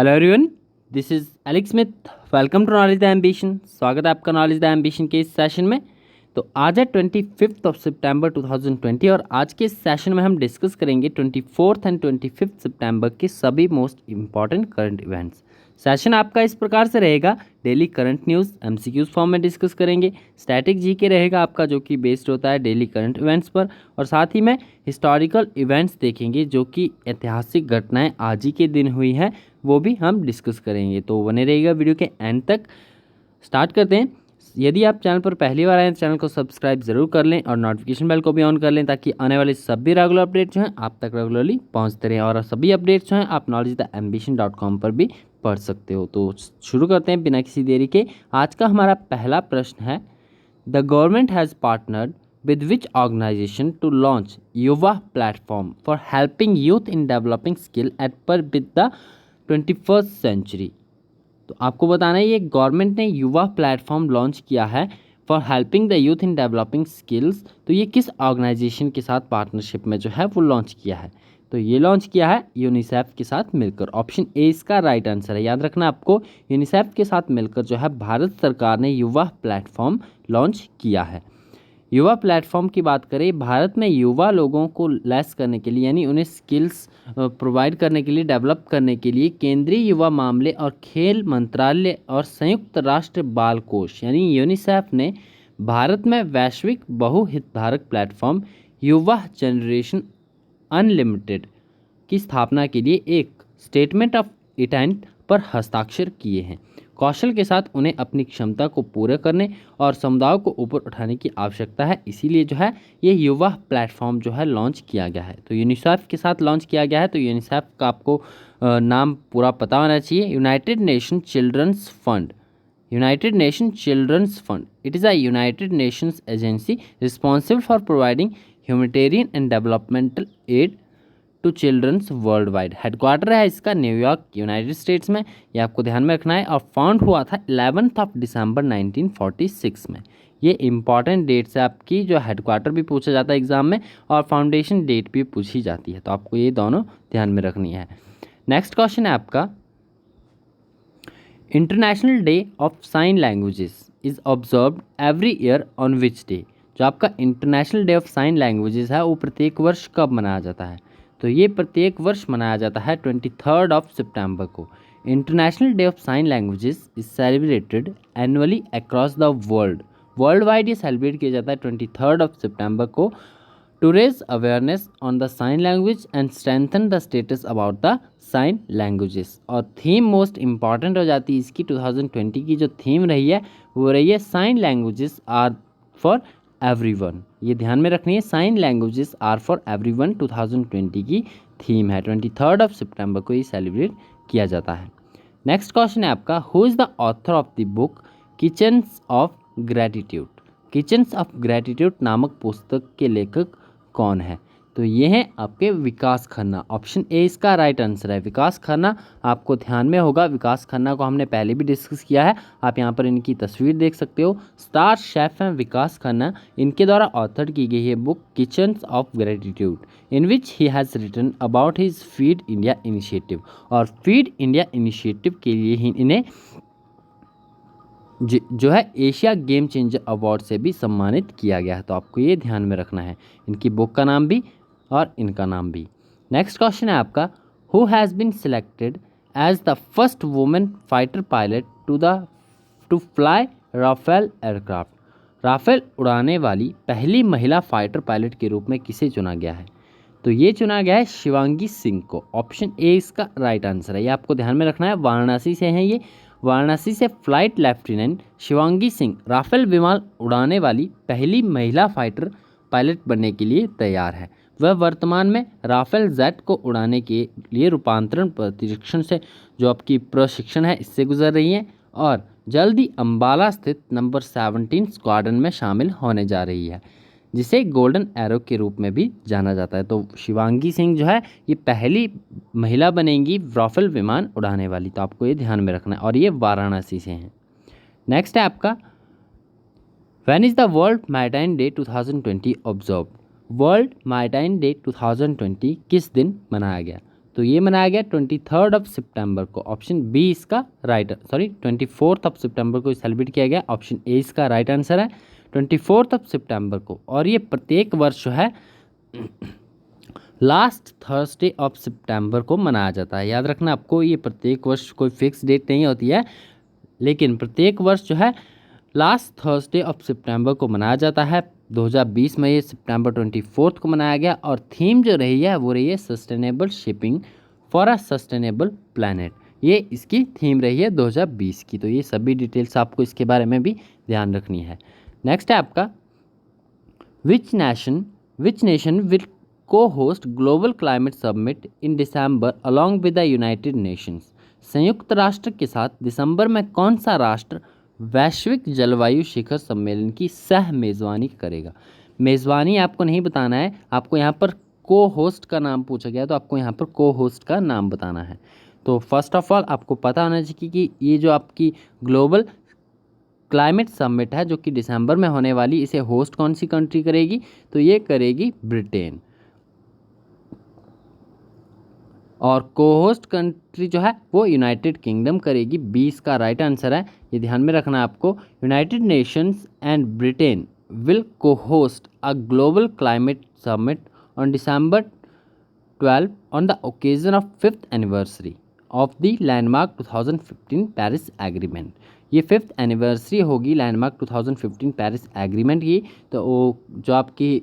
Hello everyone, this is Alex Smith. Welcome to knowledge the ambition. स्वागत है आपका knowledge the ambition के इस सेशन में। तो आज है 25 सितंबर 2020 और आज के इस सेशन में हम डिस्कस करेंगे 24 एंड 25 सितंबर के सभी most important current events. Session आपका इस प्रकार से रहेगा, daily current news MCQs form में डिस्कस करेंगे, स्टैटिक जीके रहेगा आपका जो कि बेस्ड होता है डेली करंट इवेंट्स पर, और साथ ही में हिस्टोरिकल इवेंट्स देखेंगे जो कि ऐतिहासिक घटनाएं आज ही के दिन हुई हैं, वो भी हम डिस्कस करेंगे। तो बने रहिएगा वीडियो के एंड तक। स्टार्ट करते हैं। यदि आप चैनल पर पहली बार आए तो चैनल को सब्सक्राइब जरूर कर लें और नोटिफिकेशन बेल को भी ऑन कर लें ताकि आने वाले सभी रेगुलर अपडेट जो हैं आप तक रेगुलरली पहुंचते रहें। और सभी अपडेट्स जो हैं आप knowledgetheambition.com पर भी पढ़ सकते हो। तो शुरू करते हैं बिना किसी देरी के। आज का हमारा पहला प्रश्न है, the government has partnered with which organization to launch युवा platform for helping youth in developing skill at par with the 21st century। तो आपको बताना है ये गवर्नमेंट ने युवा प्लेटफॉर्म लॉन्च किया है for helping the youth in developing skills. तो ये किस ऑर्गेनाइजेशन के साथ पार्टनरशिप में जो है वो लॉन्च किया है? तो ये लॉन्च किया है यूनिसेफ के साथ मिलकर। ऑप्शन ए इसका राइट आंसर है। याद रखना आपको, यूनिसेफ के साथ मिलकर जो है भारत सरकार ने युवा प्लेटफॉर्म लॉन्च किया है। युवा प्लेटफॉर्म की बात करें, भारत में युवा लोगों को लेस करने के लिए यानी उन्हें स्किल्स प्रोवाइड करने के लिए, डेवलप करने के लिए केंद्रीय युवा मामले और खेल मंत्रालय और संयुक्त राष्ट्र बाल कोष यानी यूनिसेफ ने भारत में वैश्विक बहुहितधारक प्लेटफॉर्म युवा जनरेशन अनलिमिटेड की स्थापना के लिए एक स्टेटमेंट ऑफ इंटेंट पर हस्ताक्षर किए हैं। कौशल के साथ उन्हें अपनी क्षमता को पूरा करने और समुदाय को ऊपर उठाने की आवश्यकता है, इसीलिए जो है ये युवा प्लेटफॉर्म जो है लॉन्च किया गया है। तो यूनिसेफ के साथ लॉन्च किया गया है। तो यूनिसेफ का आपको नाम पूरा पता होना चाहिए, United Nation children's fund. United Nation children's fund, it is a United Nations agency responsible for providing humanitarian and developmental aid to children's world wide. Headquarter है इसका न्यूयॉर्क, यूनाइटेड स्टेट्स में। ये आपको ध्यान में रखना है। और फाउंड हुआ था 11 दिसंबर 1946 में। ये इंपॉर्टेंट डेट्स है आपकी, जो हेडक्वार्टर भी पूछा जाता है एग्जाम में और फाउंडेशन डेट भी पूछी जाती है, तो आपको ये दोनों ध्यान में रखनी है। नेक्स्ट क्वेश्चन है आपका, international day of sign languages is observed every year on which day. जो आपका international day of sign languages है वो प्रत्येक वर्ष कब मनाया जाता है? तो ये प्रत्येक वर्ष मनाया जाता है 23 सितंबर को। International day of sign languages is celebrated annually across the world. World wide ये सेलिब्रेट किया जाता है 23 सितंबर को, to raise awareness on the sign language and strengthen the status about the sign languages. और थीम मोस्ट इंपॉर्टेंट हो जाती है इसकी। 2020 की जो थीम रही है वो रही है sign languages are for everyone. ये ध्यान में रखनी है, sign languages are for everyone 2020 की थीम है। 23 सितंबर को ये सेलिब्रेट किया जाता है। नेक्स्ट क्वेश्चन है आपका, who is the author of the book kitchens of gratitude. Kitchens of gratitude नामक पुस्तक के लेखक कौन है? तो ये हैं आपके विकास खन्ना। ऑप्शन ए इसका राइट आंसर है, विकास खन्ना। आपको ध्यान में होगा विकास खन्ना को हमने पहले भी डिस्कस किया है। आप यहाँ पर इनकी तस्वीर देख सकते हो। स्टार शेफ हैं विकास खन्ना। इनके द्वारा ऑथर की गई है book kitchens of gratitude, in which he has written about his feed India initiative. और फीड इंडिया इनिशिएटिव के लिए ही इन्हें जो है एशिया गेम चेंजर अवार्ड से भी सम्मानित किया गया है। तो आपको ये ध्यान में रखना है, इनकी बुक का नाम भी और इनका नाम भी। नेक्स्ट क्वेश्चन है आपका, who has been selected as the first women fighter pilot to fly Rafale aircraft. Rafale उड़ाने वाली पहली महिला फाइटर पायलट के रूप में किसे चुना गया है? तो ये चुना गया है शिवांगी सिंह को। ऑप्शन ए इसका राइट आंसर है। ये आपको ध्यान में रखना है, वाराणसी से हैं ये। वाराणसी से flight lieutenant Shivangi Singh Rafale विमान उड़ाने वाली पहली महिला फाइटर पायलट बनने के लिए तैयार है। वह वर्तमान में राफेल जेट को उड़ाने के लिए रूपांतरण प्रशिक्षण से जो आपकी प्रशिक्षण है इससे गुजर रही हैं और जल्द ही अंबाला स्थित नंबर 17 स्क्वाड्रन में शामिल होने जा रही है, जिसे गोल्डन एरो के रूप में भी जाना जाता है। तो शिवांगी सिंह जो है ये पहली महिला बनेंगी राफेल विमान उड़ाने वाली। तो आपको ये ध्यान में रखना है और ये वाराणसी से हैं। नेक्स्ट है आपका, when is the world maritime day 2020 observed. World maritime day 2020 किस दिन मनाया गया? तो ये मनाया गया 23 सितंबर को, ऑप्शन बी इसका राइट, सॉरी 24 सितंबर को सेलिब्रेट किया गया, ऑप्शन ए इसका राइट आंसर है 24 सितंबर को। और ये प्रत्येक वर्ष जो है लास्ट थर्सडे ऑफ सितंबर को मनाया जाता है। याद रखना आपको, ये प्रत्येक वर्ष कोई फिक्स डेट नहीं होती है, लेकिन प्रत्येक वर्ष जो है लास्ट थर्सडे ऑफ सितंबर को मनाया जाता है। 2020 में ये सितंबर 24 को मनाया गया और थीम जो रही है वो रही है sustainable shipping for a sustainable planet. ये इसकी थीम रही है 2020 की। तो ये सभी डिटेल्स आपको इसके बारे में भी ध्यान रखनी है। नेक्स्ट है आपका, विच नेशन विल को host global climate summit in December along with the United Nations. संयुक्त राष्ट्र के साथ दिसंबर में कौन सा राष्ट्र वैश्विक जलवायु शिखर सम्मेलन की सह मेज़बानी करेगा। मेज़बानी आपको नहीं बताना है, आपको यहाँ पर को होस्ट का नाम पूछा गया तो आपको यहाँ पर को होस्ट का नाम बताना है। तो फर्स्ट ऑफ ऑल आपको पता होना चाहिए कि ये जो आपकी ग्लोबल क्लाइमेट समिट है जो कि दिसंबर में होने वाली, इसे होस्ट कौन सी कंट्री करेगी, तो ये करेगी ब्रिटेन। और को होस्ट कंट्री जो है वो यूनाइटेड किंगडम करेगी। 20 का राइट आंसर है, ये ध्यान में रखना है आपको। United Nations and Britain will cohost a global climate summit on December 12 on the occasion of 5th anniversary of the landmark 2015 Paris agreement. ये 5th एनिवर्सरी होगी लैंडमार्क 2015 पेरिस एग्रीमेंट की। तो वो जो आपकी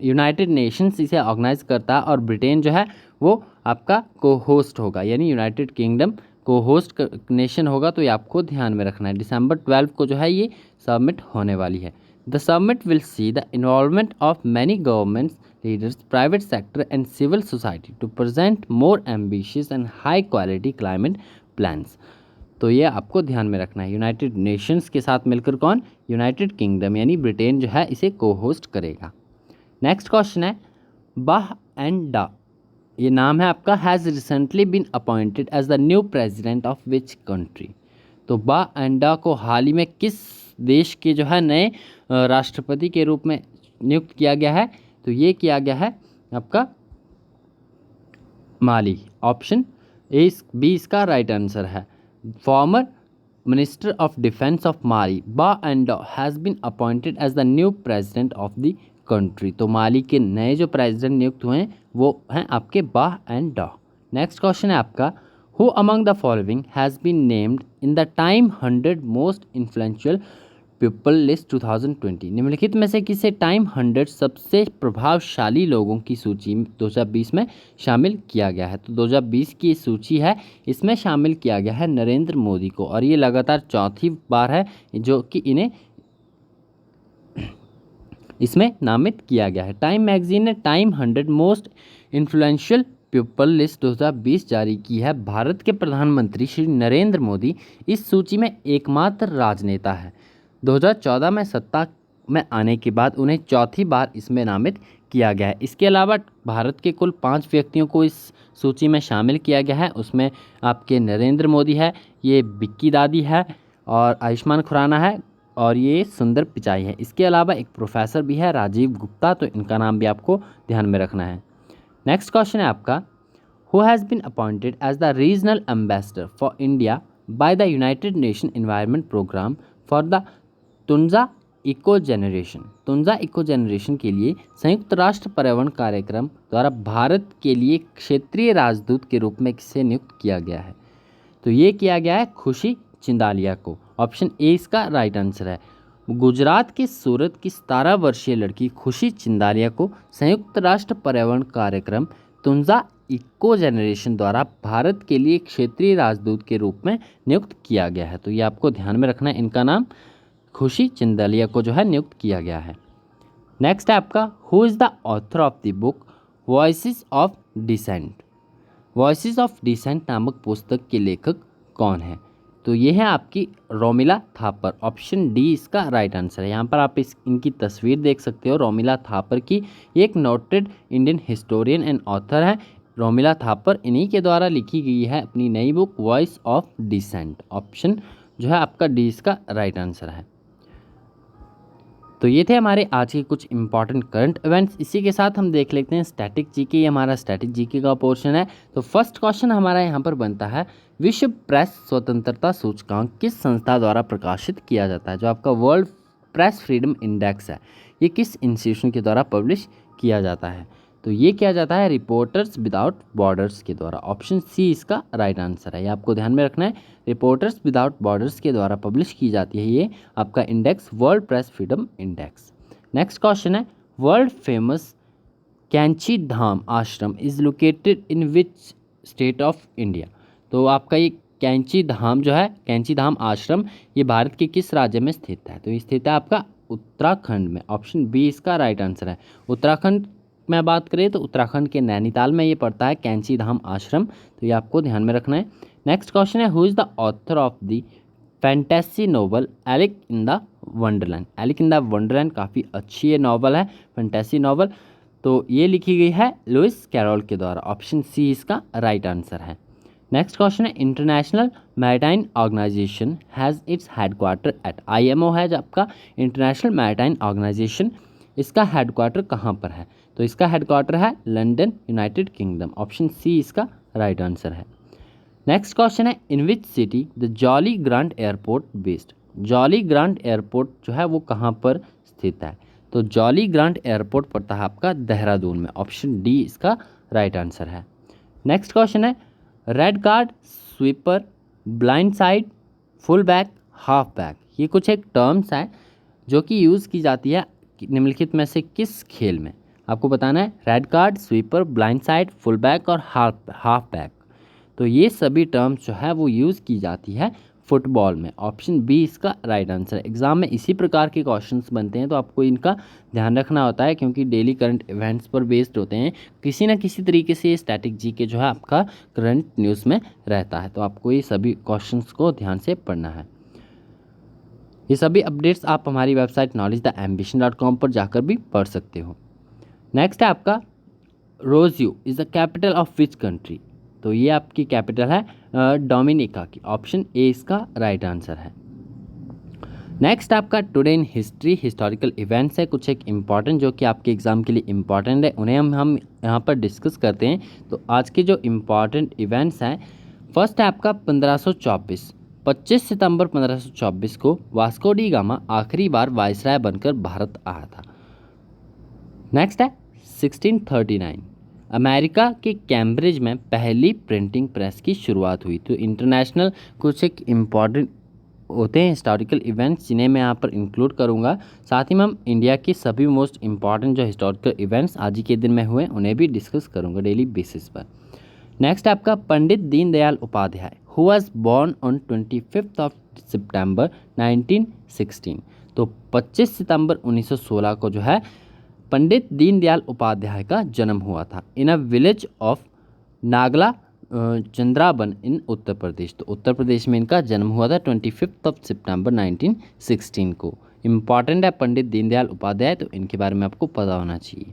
यूनाइटेड नेशंस इसे organise करता है और ब्रिटेन जो है वो आपका को होस्ट होगा, यानी यूनाइटेड किंगडम को होस्ट नेशन होगा। तो ये आपको ध्यान में रखना है। December 12 को जो है ये समिट होने वाली है। The summit will see the involvement of many governments leaders, private sector and civil society to present more ambitious and high quality climate plans. तो ये आपको ध्यान में रखना है। यूनाइटेड नेशंस के साथ मिलकर कौन, यूनाइटेड किंगडम यानी ब्रिटेन जो है इसे को होस्ट करेगा। नेक्स्ट क्वेश्चन है, बाह एंड डा, ये नाम है आपका, has recently been appointed as the new president of which country. तो बा एंड डा को हाल ही में किस देश के जो है नए राष्ट्रपति के रूप में नियुक्त किया गया है, तो ये किया गया है आपका माली, ऑप्शन ए बी इसका राइट आंसर है। Former minister of defence of Mali Bah Ndaw has been appointed as the new president of the country. तो माली के नए जो प्रेसिडेंट नियुक्त हुए हैं वो हैं आपके बाह एंड डा। नेक्स्ट क्वेश्चन है आपका, who among the following has been named in the Time 100 most influential people list 2020। निम्नलिखित में से किसे टाइम 100 सबसे प्रभावशाली लोगों की सूची 2020 में शामिल किया गया है। तो 2020 की सूची है, इसमें शामिल किया गया है नरेंद्र मोदी को और ये लगातार चौथी बार है जो कि इन्हें इसमें नामित किया गया है। टाइम मैगजीन ने time 100 most influential people list 2020 जारी की है। भारत के प्रधानमंत्री श्री नरेंद्र मोदी इस सूची में एकमात्र राजनेता है। 2014 में सत्ता में आने के बाद उन्हें चौथी बार इसमें नामित किया गया है। इसके अलावा भारत के कुल 5 व्यक्तियों को इस सूची में शामिल किया गया है। उसमें आपके नरेंद्र मोदी है, ये बिक्की दादी है और आयुष्मान खुराना है और ये सुंदर पिचाई है। इसके अलावा एक प्रोफेसर भी है राजीव गुप्ता, तो इनका नाम भी आपको ध्यान में रखना है। नेक्स्ट क्वेश्चन है आपका, who has been appointed as the regional ambassador for India by the United Nation Environment Programme for the Tunza Eco Generation. Tunza Eco Generation के लिए संयुक्त राष्ट्र पर्यावरण कार्यक्रम द्वारा भारत के लिए क्षेत्रीय राजदूत के रूप में किसे नियुक्त किया गया है। तो ये किया गया है खुशी चिंदालिया को, ऑप्शन ए इसका राइट आंसर है। गुजरात के सूरत की 17 वर्षीय लड़की खुशी चिंदालिया को संयुक्त राष्ट्र पर्यावरण कार्यक्रम तुंजा इको जनरेशन द्वारा भारत के लिए क्षेत्रीय राजदूत के रूप में नियुक्त किया गया है। तो ये आपको ध्यान में रखना है, इनका नाम खुशी चिंदालिया को जो है नियुक्त किया गया है। नेक्स्ट है आपका, who is the author of the book voices of dissent. Voices of dissent नामक पुस्तक के लेखक कौन है। तो ये है आपकी रोमिला थापर, ऑप्शन डी इसका राइट आंसर है। यहाँ पर आप इनकी तस्वीर देख सकते हो रोमिला थापर की। ये एक noted Indian historian and author है रोमिला थापर, इन्हीं के द्वारा लिखी गई है अपनी नई book voice of dissent. Option जो है आपका डी इसका राइट आंसर है। तो ये थे हमारे आज के कुछ इंपॉर्टेंट करंट इवेंट्स। इसी के साथ हम देख लेते हैं स्टैटिक जीके। ये हमारा स्टैटिक जीके का पोर्शन है। तो फर्स्ट क्वेश्चन हमारा यहाँ पर बनता है, विश्व प्रेस स्वतंत्रता सूचकांक किस संस्था द्वारा प्रकाशित किया जाता है? जो आपका वर्ल्ड प्रेस फ्रीडम इंडेक्स है, ये किस इंस्टीट्यूशन के द्वारा पब्लिश किया जाता है? तो ये किया जाता है रिपोर्टर्स विदाउट बॉर्डर्स के द्वारा। ऑप्शन सी इसका राइट आंसर है। ये आपको ध्यान में रखना है, रिपोर्टर्स विदाउट बॉर्डर्स के द्वारा पब्लिश की जाती है ये आपका index, world press freedom index. Next question है, वर्ल्ड फेमस कैंची धाम आश्रम is located in which state of India? तो आपका ये कैंची धाम जो है, कैंची धाम आश्रम, ये भारत के किस राज्य में स्थित है? तो ये स्थित है आपका उत्तराखंड में। ऑप्शन बी इसका राइट आंसर है। उत्तराखंड में बात करें तो उत्तराखंड के नैनीताल में ये पड़ता है कैंची धाम आश्रम। तो ये आपको ध्यान में रखना है। नेक्स्ट क्वेश्चन है, who is the author of the fantasy novel Alice in the Wonderland? Alice in the Wonderland काफ़ी अच्छी ये नॉवल है, फैंटेसी नॉवल। तो ये लिखी गई है लुइस कैरोल के द्वारा। ऑप्शन सी इसका राइट आंसर है। नेक्स्ट क्वेश्चन है, international maritime organisation has its headquarter at? IMO है जो आपका इंटरनेशनल मैरीटाइम ऑर्गेनाइजेशन, इसका हेडक्वार्टर कहाँ पर है? तो इसका हेडक्वार्टर है London, United Kingdom. Option C इसका राइट आंसर है। नेक्स्ट क्वेश्चन है, in which city the Jolly Grant airport based? Jolly Grant airport जो है वो कहाँ पर स्थित है? तो जॉली ग्रांट एयरपोर्ट पड़ता है आपका देहरादून में। ऑप्शन डी इसका राइट आंसर है। नेक्स्ट क्वेश्चन है, red card, sweeper, blind side, full back, half back, ये कुछ एक टर्म्स है जो कि यूज़ की जाती है निम्नलिखित में से किस खेल में? आपको बताना है। Red card, sweeper, blind side, full back और हाफ बैक। तो ये सभी टर्म्स जो है वो यूज़ की जाती है फुटबॉल में। ऑप्शन बी इसका राइट आंसर है। एग्जाम में इसी प्रकार के क्वेश्चंस बनते हैं, तो आपको इनका ध्यान रखना होता है क्योंकि डेली करंट इवेंट्स पर बेस्ड होते हैं। किसी ना किसी तरीके से ये स्टैटिक जीके जो है आपका करंट न्यूज़ में रहता है, तो आपको ये सभी क्वेश्चंस को ध्यान से पढ़ना है। ये सभी अपडेट्स आप हमारी वेबसाइट knowledgetheambition.com पर जाकर भी पढ़ सकते हो। नेक्स्ट है आपका, Roseau is the capital of which country? तो ये आपकी कैपिटल है डोमिनिका की। ऑप्शन ए इसका राइट आंसर है। नेक्स्ट आपका today in history, historical events है कुछ एक इम्पॉर्टेंट जो कि आपके एग्जाम के लिए इम्पॉर्टेंट है, उन्हें हम यहाँ पर डिस्कस करते हैं। तो आज के जो इम्पॉर्टेंट इवेंट्स हैं, फर्स्ट है आपका 1524, 25 सितंबर 1524 को वास्को डी गामा आखिरी बार वायसराय बनकर भारत आया था। नेक्स्ट है 1639, अमेरिका के कैम्ब्रिज में पहली प्रिंटिंग प्रेस की शुरुआत हुई। तो इंटरनेशनल कुछ एक इम्पॉर्टेंट होते हैं हिस्टोरिकल इवेंट्स जिन्हें मैं यहाँ पर इंक्लूड करूँगा। साथ ही में हम इंडिया की सभी मोस्ट इम्पॉर्टेंट जो हिस्टोरिकल इवेंट्स आज ही के दिन में हुए उन्हें भी डिस्कस करूँगा डेली बेसिस पर। नेक्स्ट आपका Pandit Deendayal Upadhyaya, who was born on 25 of September 1916। तो 25 सितंबर 1916 को जो है पंडित दीनदयाल उपाध्याय का जन्म हुआ था इन अ विलेज ऑफ नागला चंद्राबन इन उत्तर प्रदेश। तो उत्तर प्रदेश में इनका जन्म हुआ था 25 ऑफ सितंबर 1916 को। इम्पॉर्टेंट है पंडित दीनदयाल उपाध्याय, तो इनके बारे में आपको पता होना चाहिए।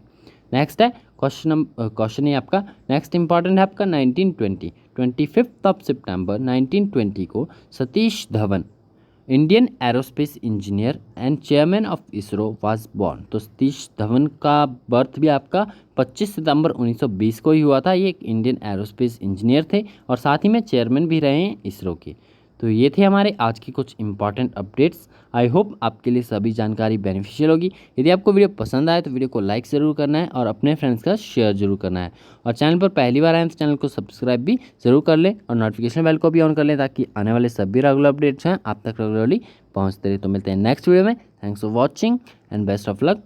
नेक्स्ट है क्वेश्चन है आपका, नेक्स्ट इंपॉर्टेंट है आपका 1920, 25 ऑफ सितंबर 1920 को Satish Dhawan, Indian aerospace engineer and chairman of ISRO was born. तो सतीश धवन का बर्थ भी आपका 25 सितंबर 1920 को ही हुआ था। ये एक इंडियन एरोस्पेस इंजीनियर थे और साथ ही में चेयरमैन भी रहे हैं इसरो के। तो ये थे हमारे आज की कुछ इंपॉर्टेंट अपडेट्स। आई होप आपके लिए सभी जानकारी बेनिफिशियल होगी। यदि आपको वीडियो पसंद आए तो वीडियो को लाइक ज़रूर करना है और अपने फ्रेंड्स का शेयर जरूर करना है। और चैनल पर पहली बार आए तो चैनल को सब्सक्राइब भी ज़रूर कर लें और नोटिफिकेशन बेल को भी ऑन कर लें ताकि आने वाले सभी रेगुलर अपडेट्स हैं आप तक रेगुलरली पहुँचते रहे। तो मिलते हैं नेक्स्ट वीडियो में। Thanks for watching and best of luck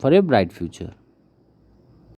for your bright future.